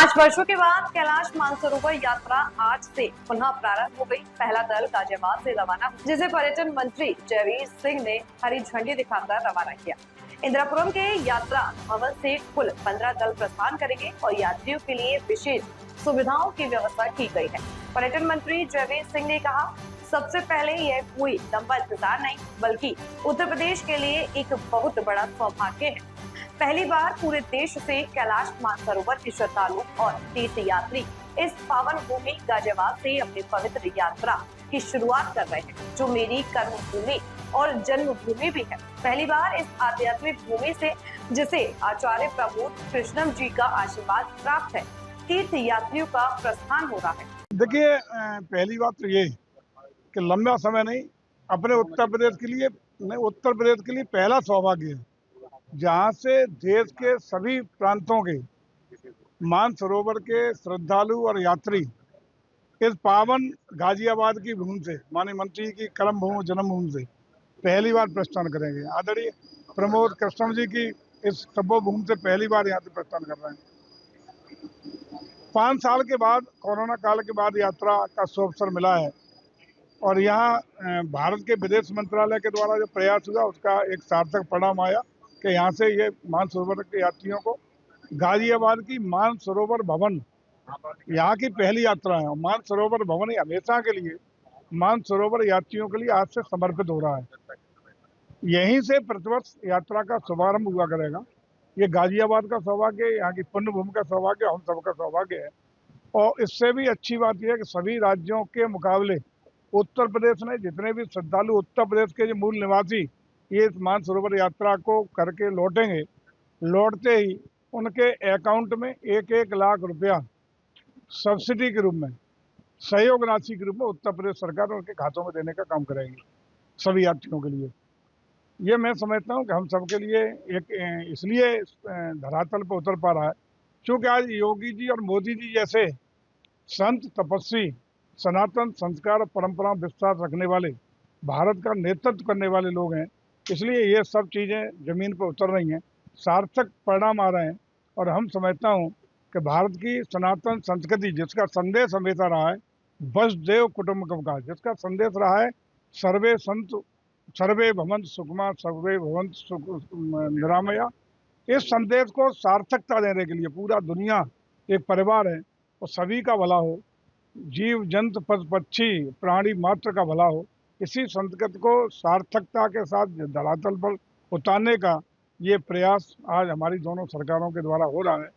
5 वर्षों के बाद कैलाश मानसरोवर यात्रा आज से पुनः प्रारंभ हो गई। पहला दल गाजियाबाद से रवाना, जिसे पर्यटन मंत्री जयवीर सिंह ने हरी झंडी दिखाकर रवाना किया। इंदिरापुरम के यात्रा भवन से कुल 15 दल प्रस्थान करेंगे और यात्रियों के लिए विशेष सुविधाओं की व्यवस्था की गई है। पर्यटन मंत्री जयवीर सिंह ने कहा, सबसे पहले यह कोई लंबा इंतजार नहीं, बल्कि उत्तर प्रदेश के लिए एक बहुत बड़ा सौभाग्य है। पहली बार पूरे देश से कैलाश मानसरोवर के श्रद्धालु और तीर्थ यात्री इस पावन भूमि गाजियाबाद से अपनी पवित्र यात्रा की शुरुआत कर रहे हैं, जो मेरी कर्म भूमि और जन्मभूमि भी है। पहली बार इस आध्यात्मिक भूमि से, जिसे आचार्य प्रबोध कृष्णम जी का आशीर्वाद प्राप्त है, तीर्थ यात्रियों का प्रस्थान हो रहा है। देखिए, पहली बात तो ये कि लंबा समय नहीं, अपने उत्तर प्रदेश के लिए पहला सौभाग्य है, जहाँ से देश के सभी प्रांतों के मानसरोवर के श्रद्धालु और यात्री इस पावन गाजियाबाद की भूमि से, माननीय मंत्री की कर्म भूमि जन्मभूमि से पहली बार प्रस्थान करेंगे। आदरणीय प्रमोद कृष्णम जी की इस तपो भूमि से पहली बार यहाँ से प्रस्थान कर रहे हैं। 5 साल के बाद, कोरोना काल के बाद यात्रा का सुअवसर मिला है और यहाँ भारत के विदेश मंत्रालय के द्वारा जो प्रयास हुआ, उसका एक सार्थक परिणाम आया कि यहाँ से ये मानसरोवर के यात्रियों को गाजियाबाद की मानसरोवर भवन यहाँ की पहली यात्रा है। मानसरोवर भवन हमेशा के लिए मानसरोवर यात्रियों के लिए आज से समर्पित हो रहा है। यहीं से प्रतिवर्ष यात्रा का शुभारंभ हुआ करेगा। ये गाजियाबाद का सौभाग्य, यहाँ की पुण्य भूमि का सौभाग्य, हम सबका सौभाग्य है। और इससे भी अच्छी बात यह है कि सभी राज्यों के मुकाबले उत्तर प्रदेश ने जितने भी श्रद्धालु उत्तर प्रदेश के जो मूल निवासी ये मानसरोवर यात्रा को करके लौटेंगे, लौटते ही उनके अकाउंट में 1-1 लाख रुपया सब्सिडी के रूप में, सहयोग राशि के रूप में उत्तर प्रदेश सरकार उनके खातों में देने का काम करेगी सभी यात्रियों के लिए। ये मैं समझता हूँ कि हम सबके लिए एक इसलिए धरातल पर उतर पा रहा है क्योंकि आज योगी जी और मोदी जी जैसे संत तपस्वी, सनातन संस्कार और परंपरा विश्वास रखने वाले, भारत का नेतृत्व करने वाले लोग हैं। इसलिए ये सब चीज़ें जमीन पर उतर रही हैं, सार्थक परिणाम आ रहे हैं। और हम समझता हूँ कि भारत की सनातन संस्कृति, जिसका संदेश हमेशा रहा है वसुधैव कुटुंबकम का, जिसका संदेश रहा है सर्वे संत सर्वे भवन्तु सुखिनः सर्वे भवन्तु निरामया, इस संदेश को सार्थकता देने के लिए पूरा दुनिया एक परिवार है और सभी का भला हो, जीव जंतु पशु पक्षी प्राणी मात्र का भला हो, इसी संस्कृति को सार्थकता के साथ धरातल पर उतारने का ये प्रयास आज हमारी दोनों सरकारों के द्वारा हो रहा है।